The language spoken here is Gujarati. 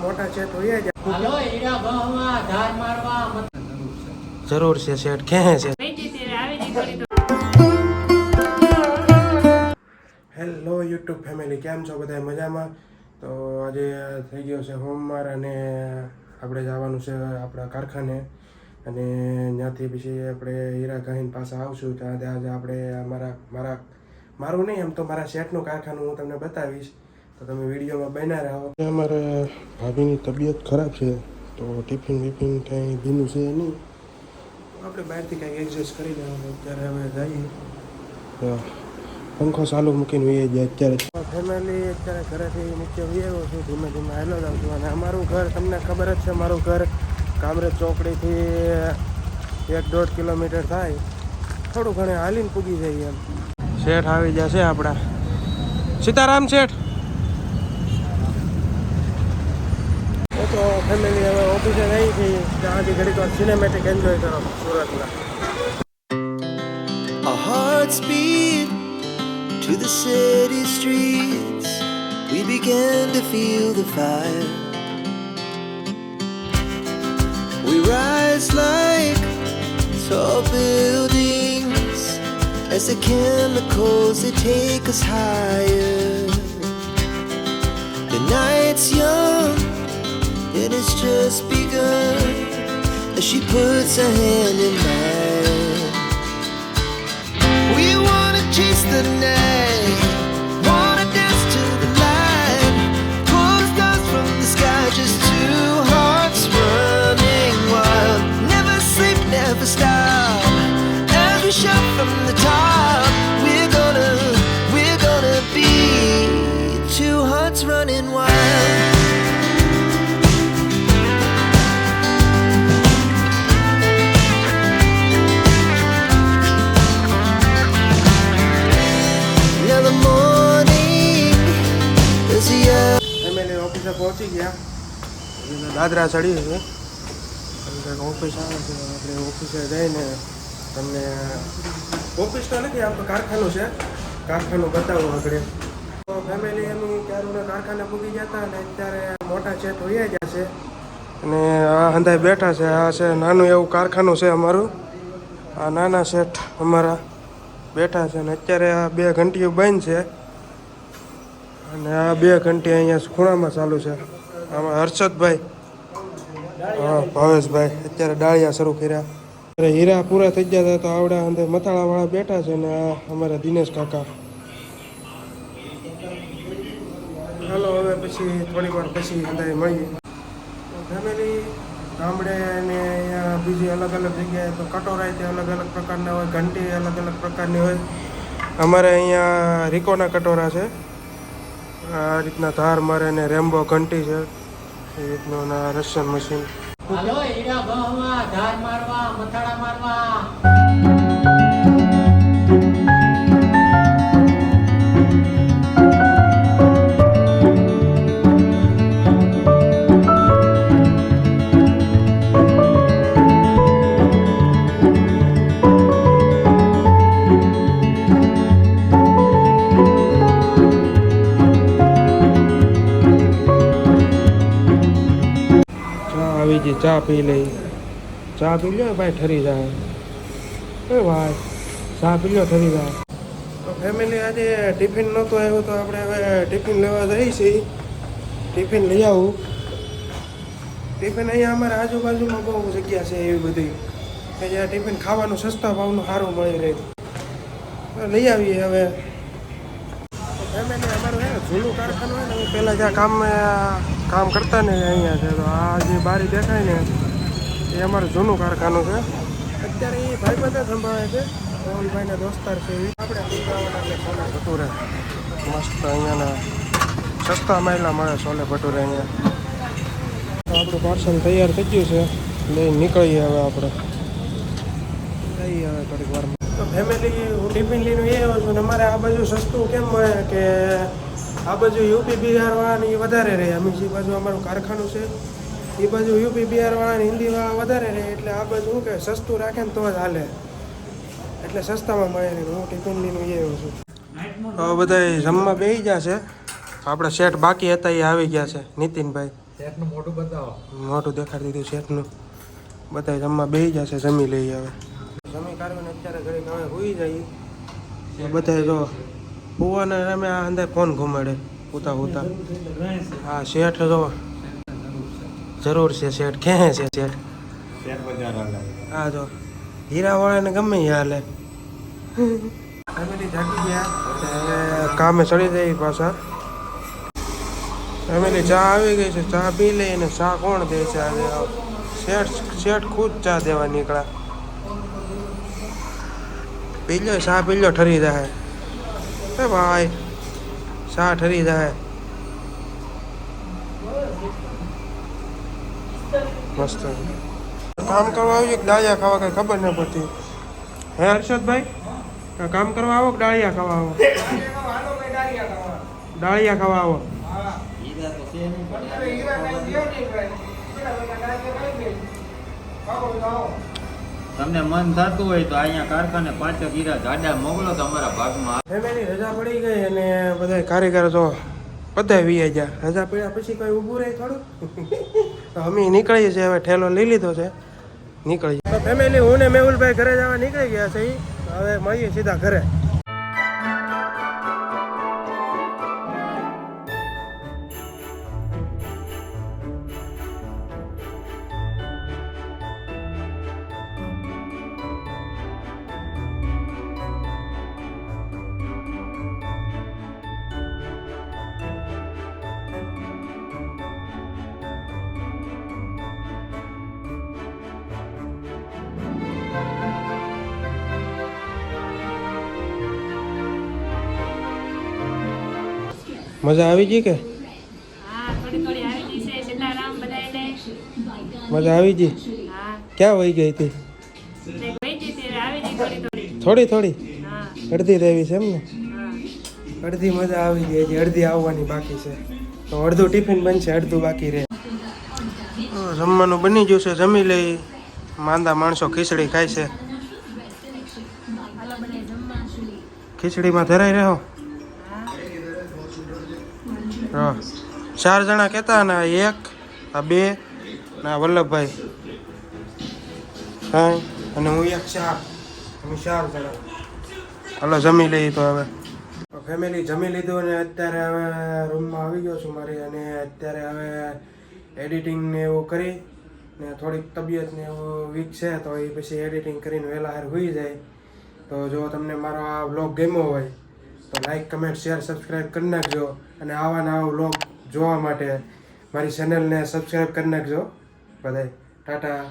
મોટા સેટ હોય જ જરૂર છે સેટ ક્યાં છે. હેલો યુટ્યુબ ફેમિલી, કેમ છો બધા મજામાં? તો આજે થઈ ગયો છે સોમવાર અને આપણે જવાનું છે આપણા કારખાને અને ત્યાંથી પછી આપણે હીરા કહીન પાસે આવશું. ત્યાં આજે આપણે મારું નહીં, એમ તો મારા શેઠનું કારખાનું હું તમને બતાવીશ, તો તમે વિડીયોમાં બન્યા રહો. અમારે ભાભીની તબિયત ખરાબ છે તો ટિફિન વિફિન કંઈ ભીનું છે નહીં, આપણે બહારથી કંઈ એડજસ્ટ કરી લેવાનું. અત્યારે હવે જઈએ, પંખો ચાલુ મૂકીને વહી જાય. અત્યારે ફેમિલી અત્યારે ઘરેથી નીચે વહી આવ્યો છું, ધીમે ધીમે હેલો જાઉં છું. અને અમારું ઘર તમને ખબર જ છે, મારું ઘર કામરેજ ચોકડીથી 1-1.5 કિલોમીટર થાય, થોડું ઘણે હાલીને પૂગી જઈએ એમ. શેઠ આવી જશે આપણા, સીતારામ શેઠ. તો ફેમિલી હવે ઓફિસે રહી છીએ, ત્યાંથી ઘડીક વાર સિનેમેટિક એન્જોય કરો સુરતના. Our hearts beat to the city streets. We began to feel the fire. We rise like tall buildings as the chemicals they take us higher. The night's young and it's just begun as she puts her hand in mine. We wanna chase the night, wanna dance to the light, pull the stars from the sky, just two hearts running wild. Never sleep, never stop, as we shout from the top. We're gonna be two hearts running wild. Family ઓફિસે પહોંચી ગયા, દાદરા ચડીએ છીએ. ઓફિસ આવે છે, આપણે ઓફિસે જઈને તમને ઓફિસ તો નથી, આમ તો કારખાનું છે, કારખાનું બતાવું આપણે. તો ફેમિલી એનું ક્યારું કારખાને પૂગી ગયા હતા અને અત્યારે મોટા સેટ વયા ગયા છે અને આ હંધાઈ બેઠા છે. આ છે નાનું એવું કારખાનું છે અમારું, આ નાના સેટ અમારા બેઠા છે. અને અત્યારે આ 2 ઘંટીઓ બંધ છે અને આ 2 ઘંટી અહીંયા ખૂણામાં ચાલુ છે. આમાં હર્ષદભાઈ, હા ભાવેશભાઈ અત્યારે ડાળિયા શરૂ કર્યા. હીરા પૂરા થઈ ગયા હતા તો આવડા અંદર મથાળાવાળા બેઠા છે ને આ અમારા દિનેશ કાકા. ચાલો હવે પછી થોડીક વાર પછી અંદર મળીએ. ફેમિલી ગામડે અને અહીંયા બીજી અલગ અલગ જગ્યાએ તો કટોરાય તે અલગ અલગ પ્રકારના હોય, ઘંટી અલગ અલગ પ્રકારની હોય. અમારે અહીંયા રિકોના કટોરા છે, આ રીતના ધાર મારે ને રેમ્બો ઘંટી છે એ રીતનું, ના રશિયન મશીન. હાલો હીરા બહવા, ધાર મારવા, મથાળા મારવા. ચા પી લઈ, ચા પી લો ભાઈ, ઠરી જાય. એ ભાઈ ચા પી લો, ઠરી જાય. તો ફેમિલી આજે ટિફિન નહોતું આવ્યું તો આપણે હવે ટિફિન લેવા જઈએ છીએ. ટિફિન લઈ આવું. ટિફિન અહીંયા અમારા આજુબાજુમાં બહુ જગ્યા છે એવી બધી કે જ્યાં ટિફિન ખાવાનું સસ્તા ભાવનું સારું મળી રહે. લઈ આવીએ હવે. ફેમિલી અમારું હે જૂનું કારખાનું હોય ને, હું પહેલાં જ્યાં કામ કરતા ને અહીંયા છે. તો આ જે બારી દેખાય ને એ અમારું જૂનું કારખાનું છે. અત્યારે એ ભાઈ બધા સંભાળે છે, રોહનભાઈના દોસ્તાર છે. એ આપણે અમદાવાદ છોલે ભટુરે મસ્ત અહીંયાના સસ્તા માયલા મળે છોલે ભટુરે અહીંયા. તો આપણું પાર્સલ તૈયાર થઈ ગયું છે, લઈને નીકળીએ હવે આપણે. જઈએ હવે થોડીક વારમાં. તો ફેમિલી હું ટિફિન લઈને એ આવ્યો છું ને અમારે આ બાજુ સસ્તું કેમ મળે કે આ બાજુ યુપી બિહારવાળાની વધારે રહે. અમે જે બાજુ અમારું કારખાનું છે એ બાજુ યુપી બિહારવાળાની હિન્દીવાળા વધારે રહે, એટલે આ બાજુ શું કે સસ્તું રાખે ને તો જ હાલે, એટલે સસ્તામાં મળે ને. હું ટિફિન લઈને આવ્યો છું. હવે બધા જમવા બેસી ગયા છે. આપણા શેઠ બાકી હતા એ આવી ગયા છે, નીતિનભાઈ. શેઠનું મોઢું બતાવો. મોટું દેખાડી દીધું શેઠનું. બધા જમવા બેસી જશે, જમી લઈએ હવે. જમી કાઢીને અત્યારે ઘડીક હવે હોઈ જાય. બધા જો ફુવાને રમે આ અંદર ફોન ઘુમાડે ઉતા ઉતા. હા શેઠ જો જરૂર છે શેઠ. ક્યાં છે શેઠ? હા જો હીરાવાળાને ગમે એ હાલે. ફેમિલી જાગી ગયા હવે કામે ચડી જાય પાછા. ફેમિલી ચા આવી ગઈ છે, ચા પી લઈ. ને ચા કોણ દે છે આજે? શેઠ ખુદ ચા દેવા નીકળ્યા. પી લો ચા, પી લો, ઠરી જાય. એ ભાઈ ચા ઠરી જાય. મસ્ત કામ કરવા આવીએ કે ડાળિયા ખાવા કઈ ખબર ન પડતી. હે હર્ષદભાઈ, કામ કરવા આવો કે ડાળિયા ખાવા આવો? ડાળિયા ખાવા આવો. તમને મન થતું હોય તો અહીંયા કારખાને 5 ગીરા જાડા મોકલો તમારા ભાગમાં. ફેમિલી રજા પડી ગઈ અને બધા કારીગર તો બધા વી ગયા. રજા પડ્યા પછી કોઈ ઊભું રહે થોડું? તો અમે નીકળીએ છીએ હવે. ઠેલો લઈ લીધો છે, નીકળીએ. તો ફેમિલી હું ને મેહુલભાઈ ઘરે જવા નીકળી ગયા છે. હવે મળીએ સીધા ઘરે. મજા આવી ગઈ કે? હા, થોડી થોડી આવી ગઈ છે. સીતારામ બધાયને. મજા આવી ગઈ? હા, ક્યાં વહી ગઈ હતી? તે ગઈ હતી ત્યારે આવી ગઈ થોડી થોડી. થોડી થોડી હા, અડધી રહેવી છે એમ ને? હા. અડધી મજા આવી ગઈ, હજી અડધી આવવાની બાકી છે. તો અડધું ટિફિન બનશે, અડધું બાકી રહે. જમવાનું બની ગયું છે, જમી લઈ. માંદા માણસો ખીચડી ખાય છે. હાલો બને જમવા. ખીચડીમાં ધરાઈ રહ્યો. હા 4 જણા કહેતા ને, એક આ 2 ને આ વલ્લભભાઈ, હા, અને હું એક 4. અમે 4 જણા. હાલો જમી લઈએ તો હવે. ફેમિલી જમી લીધું અને અત્યારે હવે રૂમમાં આવી ગયો છું મારી. અને અત્યારે હવે એડિટિંગ ને એવું કરી ને થોડીક તબિયત ને એવું વીક છે, તો એ પછી એડિટિંગ કરીને વહેલા હાર હોઈ જાય. તો જો તમને મારો આ વ્લોગ ગમ્યો હોય તો લાઈક, કમેન્ટ, શેર, સબસ્ક્રાઈબ કરી નાખજો. અને આવા નવા વ્લોગ જોવા માટે મારી ચેનલને સબસ્ક્રાઈબ કરી નાખજો. બધાય ટાટા.